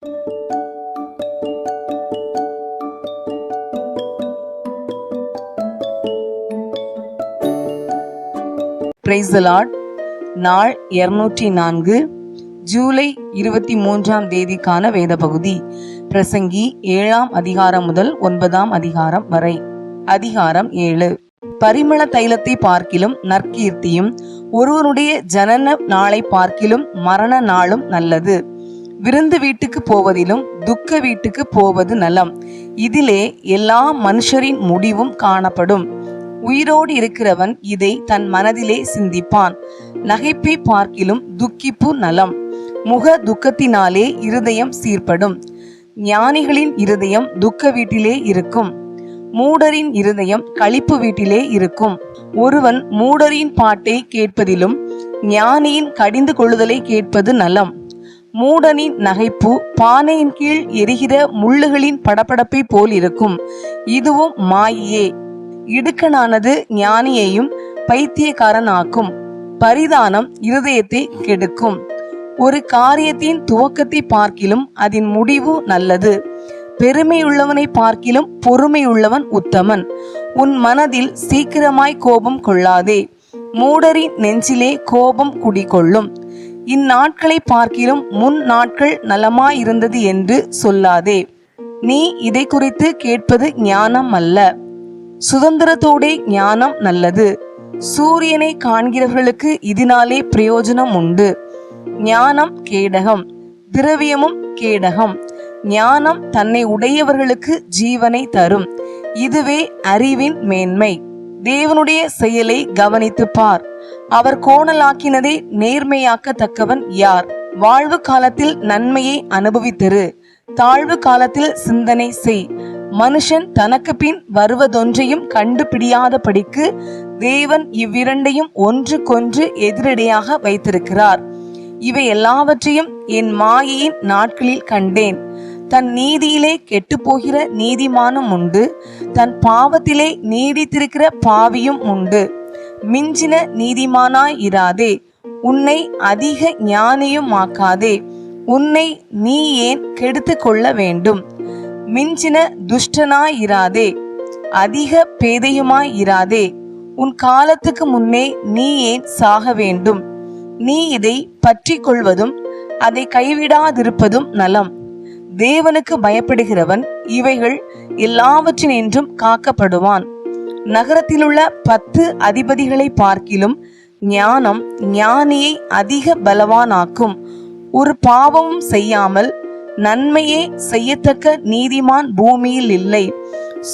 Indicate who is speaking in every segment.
Speaker 1: Praise the Lord. நாள் 204, ஜூலை 23ஆம் தேதிக்கான வேத பகுதி. பிரசங்கி 7ஆம் அதிகாரம் முதல் 9ஆம் அதிகாரம் வரை. அதிகாரம் 7. பரிமள தைலத்தை பார்க்கிலும் நற்கீர்த்தியும், ஒருவனுடைய ஜனன நாளை பார்க்கிலும் மரண நாளும் நல்லது. விருந்து வீட்டுக்கு போவதிலும் துக்க வீட்டுக்கு போவது நலம். இதிலே எல்லா மனுஷரின் முடிவும் காணப்படும். உயிரோடு இருக்கிறவன் இதை தன் மனதிலே சிந்திப்பான். நகைப்பை பார்க்கிலும் துக்கிப்பு நலம். முக துக்கத்தினாலே இருதயம் சீர்படும். ஞானிகளின் இருதயம் துக்க வீட்டிலே இருக்கும், மூடரின் இருதயம் களிப்பு வீட்டிலே இருக்கும். ஒருவன் மூடரின் பாட்டை கேட்பதிலும் ஞானியின் கடிந்து கொள்ளுதலை கேட்பது நலம். மூடனின் நகைப்பு பானையின் கீழ் எரிகிற முள்ளுகளின் படபடப்பை போல் இருக்கும், இதுவும் மாயே. இடுக்கனானது ஞானியையும் பைத்தியக்காரனாக்கும். பரிதானம் இருதயத்தை கெடுக்கும். ஒரு காரியத்தின் துவக்கத்தை பார்க்கிலும் அதன் முடிவு நல்லது. பெருமையுள்ளவனை பார்க்கிலும் பொறுமையுள்ளவன் உத்தமன். உன் மனதில் சீக்கிரமாய் கோபம் கொள்ளாதே, மூடரின் நெஞ்சிலே கோபம் குடிகொள்ளும். இந்நாட்களை பார்க்கிலும் முன் நாட்கள் நலமாயிருந்தது என்று சொல்லாதே. நீ இதை குறித்து கேட்பது ஞானம் அல்ல. சுதந்திரத்தோடே ஞானம் நல்லது. சூரியனை காண்கிறவர்களுக்கு இதனாலே பிரயோஜனம் உண்டு. ஞானம் கேடகம், திரவியமும் கேடகம். ஞானம் தன்னை உடையவர்களுக்கு ஜீவனை தரும். இதுவே அறிவின் மேன்மை. தேவனுடைய செயலை கவனித்து பார். அவர் கோணலாக்கினதை நேர்மையாக்கத்தக்கவன் யார்? வாழ்வு காலத்தில் நன்மையை அனுபவித்திரு, தாழ்வு காலத்தில் சிந்தனை செய். மனுஷன் தனக்கு பின் வருவதொன்றையும் கண்டுபிடியாதபடிக்கு தேவன் இவ்விரண்டையும் ஒன்றுக்கொன்று எதிரடையாக வைத்திருக்கிறார். இவை எல்லாவற்றையும் என் மாயையின் நாட்களில் கண்டேன். தன் நீதியிலே கெட்டுப்போகிற நீதிமானும் உண்டு, தன் பாவத்திலே நீடித்திருக்கிற பாவியும் உண்டு. மிஞ்சின நீதிமானாய் இராதே, உன்னை அதிக ஞானியும் ஆக்காதே. உன்னை நீ ஏன் கெடுத்து கொள்ள வேண்டும்? மிஞ்சின துஷ்டனாயிராதே, அதிக பேதையுமாயிராதே. உன் காலத்துக்கு முன்னே நீ ஏன் சாக வேண்டும்? நீ இதை பற்றி கொள்வதும் அதை கைவிடாதிருப்பதும் நலம். தேவனுக்கு பயப்படுகிறவன் இவைகள் எல்லாவற்றினின்றும் காக்கப்படுவான். நகரத்திலுள்ள 10 அதிபதிகளை பார்க்கிலும் ஞானம் ஞானியை அதிக பலவானாக்கும். ஒரு பாவமும் செய்யாமல் நன்மையே செய்யத்தக்க நீதிமான் பூமியில் இல்லை.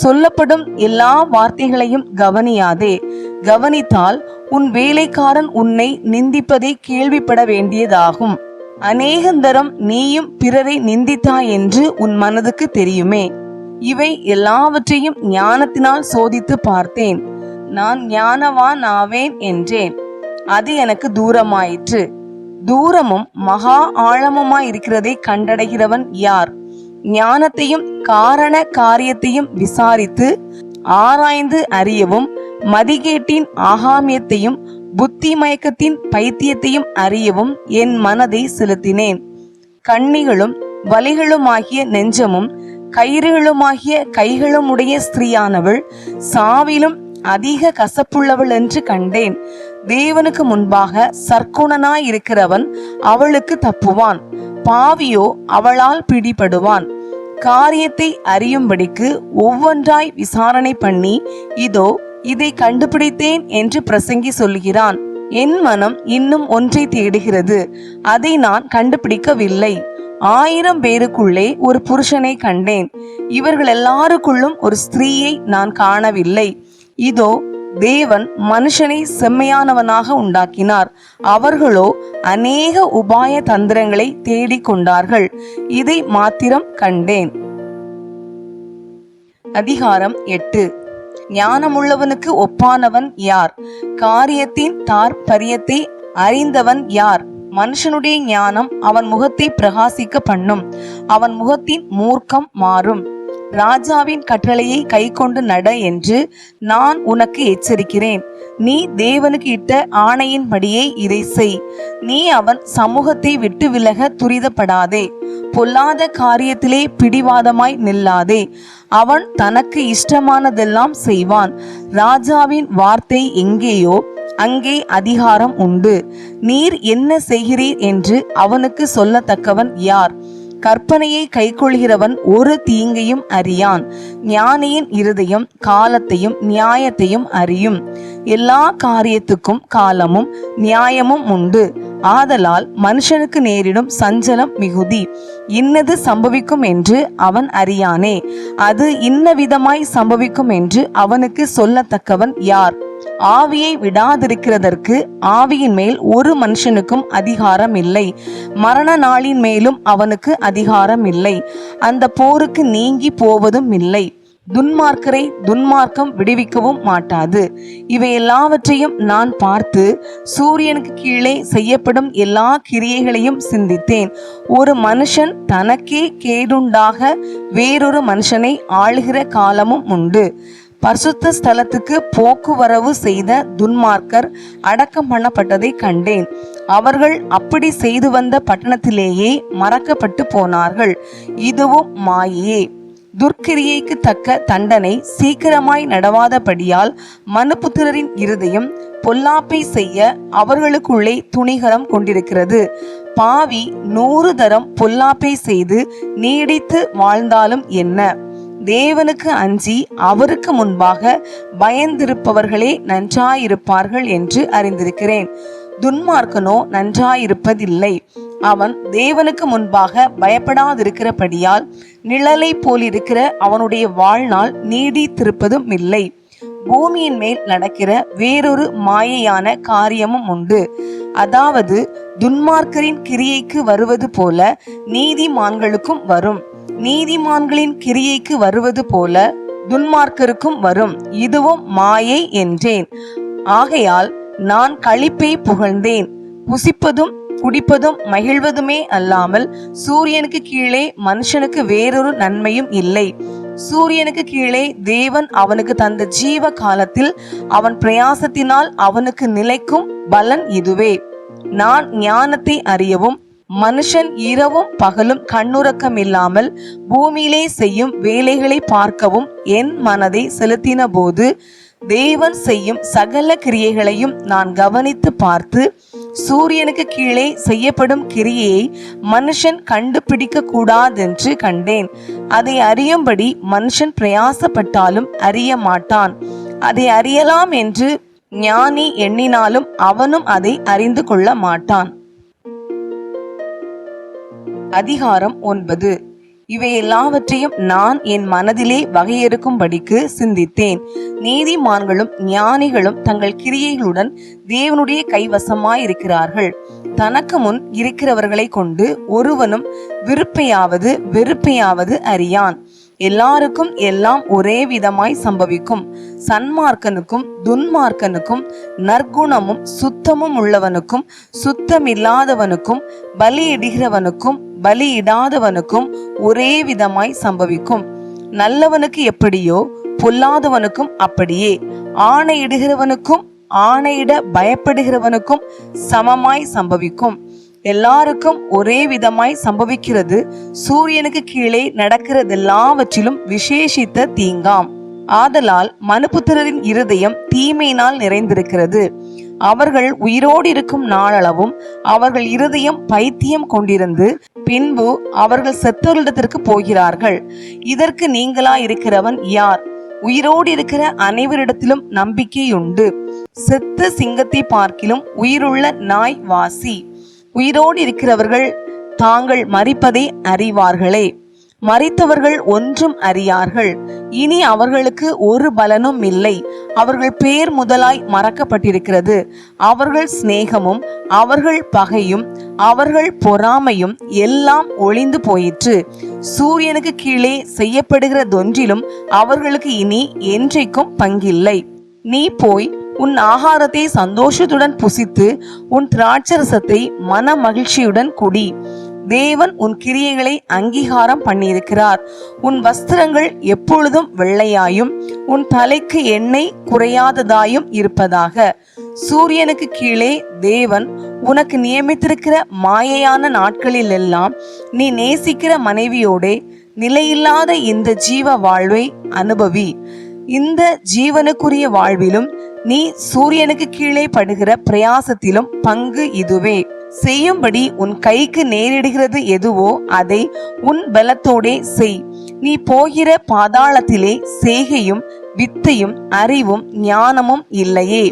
Speaker 1: சொல்லப்படும் எல்லா வார்த்தைகளையும் கவனியாதே. கவனித்தால் உன் வேலைக்காரன் உன்னை நிந்திப்பதை கேள்விப்பட வேண்டியதாகும். அநேகந்தரம் நீயும் பிறரை நிந்தித்தாய் என்று உன் மனதுக்கு தெரியுமே. இவை எல்லாவற்றையும் ஞானத்தினால் சோதித்து பார்த்தேன். நான் ஞானவான் ஆவேன் என்றேன், அது எனக்கு தூரமாயிற்று. தூரமும் மகா ஆழமுமாயிருக்கிறதை கண்டடைகிறவன் யார்? ஞானத்தையும் காரண காரியத்தையும் விசாரித்து ஆராய்ந்து அறியவும், மதிகேட்டின் ஆகாமியத்தையும் புத்தி மயக்கத்தின் பைத்தியத்தையும் அறியவும் என் மனதை செலுத்தினேன். கண்ணிகளும் வலிகளுமாகிய நெஞ்சமும் கயிறுகளுமாகிய கைகளும் உடைய ஸ்திரீயானவள் சாவிலும் அதிக கசப்புள்ளவள் என்று கண்டேன். தேவனுக்கு முன்பாக சற்குணனாய் இருக்கிறவன் அவளுக்கு தப்புவான், பாவியோ அவளால் பிடிபடுவான். காரியத்தை அறியும்படிக்கு ஒவ்வொன்றாய் விசாரணை பண்ணி இதோ இதை கண்டுபிடித்தேன் என்று பிரசங்கி சொல்கிறான். என் மனம் இன்னும் ஒன்றை தேடுகிறது, அதை நான் கண்டுபிடிக்கவில்லை. 1000 பேருக்குள்ளே ஒரு புருஷனை கண்டேன், இவர்கள் எல்லாருக்குள்ளும் ஒரு ஸ்திரீயை நான் காணவில்லை. இதோ தேவன் மனுஷனை செம்மையானவனாக உண்டாக்கினார், அவர்களோ அநேக உபாய தந்திரங்களை தேடிக்கொண்டார்கள். இதை மாத்திரம் கண்டேன். அதிகாரம் 8. ஞானமுள்ளவனுக்கு ஒப்பானவன் யார்? காரியத்தின் தாற்பரியத்தை அறிந்தவன் யார்? மனுஷனுடைய ஞானம் அவன் முகத்தை பிரகாசிக்க பண்ணும், அவன் முகத்தின் மூர்க்கம் மாறும். ராஜாவின் கட்டளையை கை கொண்டு நட என்று நான் உனக்கு எச்சரிக்கிறேன். நீ தேவனுக்கு இட்ட ஆணையின்படியே இதை செய். நீ அவன் சமூகத்தை விட்டு விலக துரிதப்படாதே. பொல்லாத காரியத்திலே பிடிவாதமாய் நில்லாதே. அவன் தனக்கு இஷ்டமானதெல்லாம் செய்வான். ராஜாவின் வார்த்தை எங்கேயோ அங்கே அதிகாரம் உண்டு. நீர் என்ன செய்கிறீர் என்று அவனுக்கு சொல்லத்தக்கவன் யார்? கற்பனையை கைக்கொள்கிறவன் ஒரு தீங்கையும் அறியான். ஞானியின் இருதயம் காலத்தையும் நியாயத்தையும் அறியும். எல்லா காரியத்துக்கும் காலமும் நியாயமும் உண்டு. ஆதலால் மனுஷனுக்கு நேரிடும் சஞ்சலம் மிகுதி. இன்னது சம்பவிக்கும் என்று அவன் அறியானே. அது இன்ன விதமாய் சம்பவிக்கும் என்று அவனுக்கு சொல்லத்தக்கவன் யார்? ஆவியை விடாதிருக்கிறதற்கு ஆவியின் மேல் ஒரு மனுஷனுக்கும் அதிகாரம் இல்லை. மரண நாளின் மேலும் அவனுக்கு அதிகாரம் இல்லை. அந்த போருக்கு நீங்கி போவதும் இல்லை. துன்மார்க்கரை துன்மார்க்கம் விடுவிக்கவும் மாட்டாது. இவை எல்லாவற்றையும் நான் பார்த்து சூரியனுக்கு கீழே செய்யப்படும் எல்லா கிரியைகளையும் சிந்தித்தேன். ஒரு மனுஷன் தனக்கே கேடுண்டாக வேறொரு மனுஷனை ஆளுகிற காலமும் உண்டு. பரிசுத்த ஸ்தலத்துக்கு போக்குவரவு செய்த துன்மார்க்கர் அடக்கம் பண்ணப்பட்டதை கண்டேன். அவர்கள் அப்படி செய்து வந்த பட்டணத்திலேயே மறக்கப்பட்டு போனார்கள். இதுவும் மாயே. துர்க்கிரியைக்கு தக்க தண்டனை சீக்கிரமாய் நடவாதபடியால் மனுபுத்திரரின் இருதயம் பொல்லாப்பை செய்ய அவர்களுக்குள்ளே துணிகரம் கொண்டிருக்கிறது. பாவி 100 தரம் பொல்லாப்பை செய்து நீடித்து வாழ்ந்தாலும் என்ன? தேவனுக்கு அஞ்சி அவருக்கு முன்பாக பயந்திருப்பவர்களே நன்றாயிருப்பார்கள் என்று அறிந்திருக்கிறேன். துன்மார்க்கனோ நன்றாயிருப்பதில்லை. அவன் தேவனுக்கு முன்பாக பயப்படாதிருக்கிறபடியால் நிழலை போலிருக்கிற அவனுடைய வாழ்நாள் நீடித்திருப்பதும் இல்லை. பூமியின் மேல் நடக்கிற வேறொரு மாயையான காரியமும் உண்டு. அதாவது துன்மார்க்கரின் கிரியைக்கு வருவது போல நீதிமான்களுக்கும் வரும். நீதிமான்களின் கிரியைக்கு வருவது போல துன்மார்க்கருக்கும் வரும். இதுவும் மாயை என்றேன். ஆகையால் நான் களிப்பை புகழ்ந்தேன். புசிப்பதும் குடிப்பதும் மகிழ்வதுமே அல்லாமல் சூரியனுக்கு கீழே மனுஷனுக்கு வேறொரு நன்மையும் இல்லை. சூரியனுக்கு கீழே தேவன் அவனுக்கு தந்த ஜீவ காலத்தில் அவன் பிரயாசத்தினால் அவனுக்கு நிலைக்கும் பலன் இதுவே. நான் ஞானத்தை அறியவும் மனுஷன் இரவும் பகலும் கண்ணுறக்கமில்லாமல் பூமியிலே செய்யும் வேலைகளை பார்க்கவும் என் மனதை செலுத்தின போது தேவன் செய்யும் சகல கிரியைகளையும் நான் கவனித்து பார்த்து சூரியனுக்கு கீழே செய்யப்படும் கிரியையை மனுஷன் கண்டுபிடிக்க கூடாதென்று கண்டேன். அதை அறியும்படி மனுஷன் பிரயாசப்பட்டாலும் அறிய மாட்டான். அதை அறியலாம் என்று ஞானி எண்ணினாலும் அவனும் அதை அறிந்து கொள்ள மாட்டான். அதிகாரம் 9. இவை எல்லாவற்றையும் நான் என் மனதிலே வகையறுக்கும்படிக்கு சிந்தித்தேன். நீதிமான்களும் ஞானிகளும் தங்கள் கிரியைகளுடன் தேவனுடைய கைவசமாயிருக்கிறார்கள். தனக்கு முன் இருக்கிறவர்களை கொண்டு ஒருவனும் விருப்பையாவது வெறுப்பையாவது அறியான். எல்லாருக்கும் எல்லாம் ஒரே விதமாய் சம்பவிக்கும். சன்மார்க்கனுக்கும் துன்மார்க்கனுக்கும் நற்குணமும் சுத்தமும் உள்ளவனுக்கும் சுத்தமில்லாதவனுக்கும் பலியிடுகிறவனுக்கும் பலியிடாதவனுக்கும் ஒரே விதமாய் சம்பவிக்கும். நல்லவனுக்கு எப்படியோ பொல்லாதவனுக்கும் அப்படியே. ஆணையிடுகிறவனுக்கும் ஆணையிட பயப்படுகிறவனுக்கும் சமமாய் சம்பவிக்கும். எல்லாருக்கும் ஒரே விதமாய் சம்பவிக்கிறது சூரியனுக்கு கீழே நடக்கிறதெல்லாவற்றிலும் விசேஷித்த தீங்காம். ஆதலால் மனுபுத்திரரின் இருதயம் தீமையினால் நிறைந்திருக்கிறது. அவர்கள் உயிரோடு இருக்கும் நாளளவும் அவர்கள் இருதயம் பைத்தியம் கொண்டிருந்து பின்பு அவர்கள் செத்தவர்களிடத்திற்கு போகிறார்கள். இதற்கு நீங்களா இருக்கிறவன் யார்? உயிரோடு இருக்கிற அனைவரிடத்திலும் நம்பிக்கையுண்டு. செத்த சிங்கத்தை பார்க்கிலும் உயிருள்ள நாய் வாசி. உயிரோடு இருக்கிறவர்கள் தாங்கள் மரிப்பதை அறிவார்களே. மரித்தவர்கள் ஒன்றும் அறியார்கள். இனி அவர்களுக்கு ஒரு பலனும் இல்லை. அவர்கள் பேர் முதலாய் மறக்கப்பட்டிருக்கிறது. அவர்கள் சிநேகமும் அவர்கள் பகையும் அவர்கள் பொறாமையும் எல்லாம் ஒளிந்து போயிற்று. சூரியனுக்கு கீழே செய்யப்படுகிறதொன்றிலும் அவர்களுக்கு இனி என்றைக்கும் பங்கில்லை. நீ போய் உன் ஆகாரத்தை சந்தோஷத்துடன் புசித்து உன் திராட்சரசத்தை மன மகிழ்ச்சியுடன் குடி. தேவன் உன் கிரியைகளை அங்கீகாரம் பண்ணியிருக்கிறார். உன் வஸ்திரங்கள் எப்பொழுதும் வெள்ளையாயும் உன் தலைக்கு எண்ணெய் குறையாததாயும் இருப்பதாக. சூரியனுக்கு கீழே தேவன் உனக்கு நியமித்திருக்கிற மாயையான நாட்களில் எல்லாம் நீ நேசிக்கிற மனைவியோடே நிலையில்லாத இந்த ஜீவ வாழ்வை அனுபவி. இந்த ஜீவனுக்குரிய வாழ்விலும் நீ சூரியனுக்கு கீழே படுகிற பிரயாசத்திலும் பங்கு இதுவே. செய்யும்படி உன் கைக்கு நேரிடுகிறது எதுவோ அதை உன் பலத்தோடே செய். நீ போகிற பாதாளத்திலே செய்கையும் வித்தையும் அறிவும் ஞானமும் இல்லையே.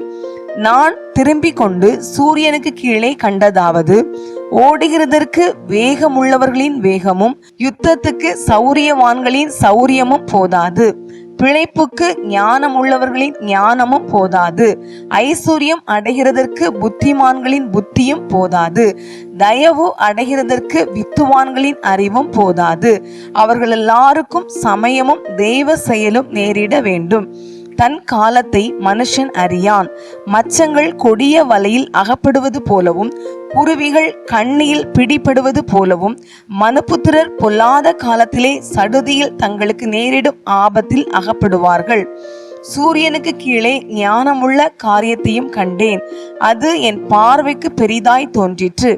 Speaker 1: நான் திரும்பிக் கொண்டு சூரியனுக்கு கீழே கண்டதாவது, ஓடுகிறதற்கு வேகமுள்ளவர்களின் வேகமும் யுத்தத்துக்கு சௌரியவான்களின் சௌரியமும் போதாது. பிழைப்புக்கு ஞானம் உள்ளவர்களின் ஞானமும் போதாது. ஐஸ்வர்யம் அடைகிறதற்கு புத்திமான்களின் புத்தியும் போதாது. தயவு அடைகிறதற்கு வித்துவான்களின் அறிவும் போதாது. அவர்கள் எல்லாருக்கும் சமயமும் தெய்வ செயலும் நேரிட வேண்டும். தன் காலத்தை மனுஷன் அறியான். மச்சங்கள் கொடிய வலையில் அகப்படுவது போலவும் குருவிகள் கண்ணியில் பிடிபடுவது போலவும் மனுபுத்திரர் பொல்லாத காலத்திலே சடுதியில் தங்களுக்கு நேரிடும் ஆபத்தில் அகப்படுவார்கள். சூரியனுக்கு கீழே ஞானமுள்ள காரியத்தையும் கண்டேன். அது என் பார்வைக்கு பெரிதாய் தோன்றிற்று.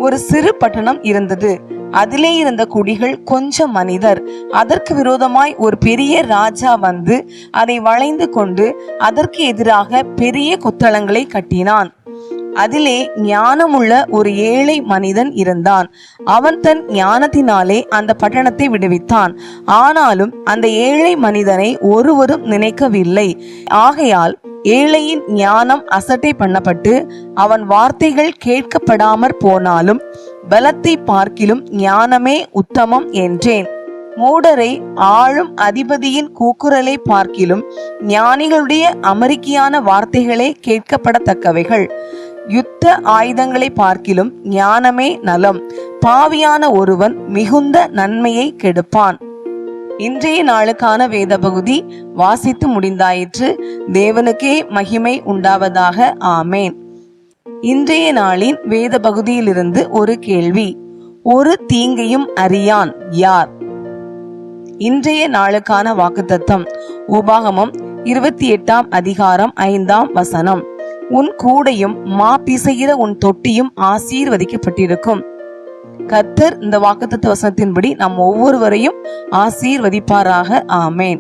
Speaker 1: ஒரு சிறு பட்டணம் இருந்தது. அதிலே இருந்த குடிகள் கொஞ்சம் மனிதர். அதற்கு விரோதமாய் ஒரு பெரிய ராஜா வந்து அதை வளைந்து கொண்டு அதற்கு எதிராக பெரிய கொத்தளங்களை கட்டினான். அதிலே ஞானமுள்ள ஒரு ஏழை மனிதன் இருந்தான். அவன் தன் ஞானத்தினாலே அந்த பட்டணத்தை விடுவித்தான். ஆனாலும் அந்த ஏழை மனிதனை ஒருவரும் நினைக்கவில்லை. ஆகையால் ஏழையின் ஞானம் அசட்டை பண்ணப்பட்டு அவன் வார்த்தைகள் கேட்கப்படாமற் போனாலும் பலத்தை பார்க்கிலும் ஞானமே உத்தமம் என்றேன். மூடரை ஆளும் அதிபதியின் கூக்குரலை பார்க்கிலும் ஞானிகளுடைய அமெரிக்கையான வார்த்தைகளே கேட்கப்படத்தக்கவைகள். யுத்த ஆயுதங்களை பார்க்கிலும் ஞானமே நலம். பாவியான ஒருவன் மிகுந்த நன்மையை கெடுப்பான். இன்றைய நாளுக்கான வேத பகுதி வாசித்து முடிந்தாயிற்று. தேவனுக்கே மகிமை உண்டாவதாக. ஆமேன். இன்றைய நாளின் வேத பகுதியிலிருந்து ஒரு கேள்வி. ஒரு தீங்கையும் அறியான் யார்? இன்றைய நாளுக்கான வாக்குத்தத்தம் உபாகமம் 28ஆம் அதிகாரம் 5ஆம் வசனம். உன் கூடையும் மா பிசைகிற உன் தொட்டியும் ஆசீர்வதிக்கப்பட்டிருக்கும். கர்த்தர் இந்த வாக்குத்தத்த வசனத்தின்படி நம் ஒவ்வொருவரையும் ஆசீர்வதிப்பாராக. ஆமேன்.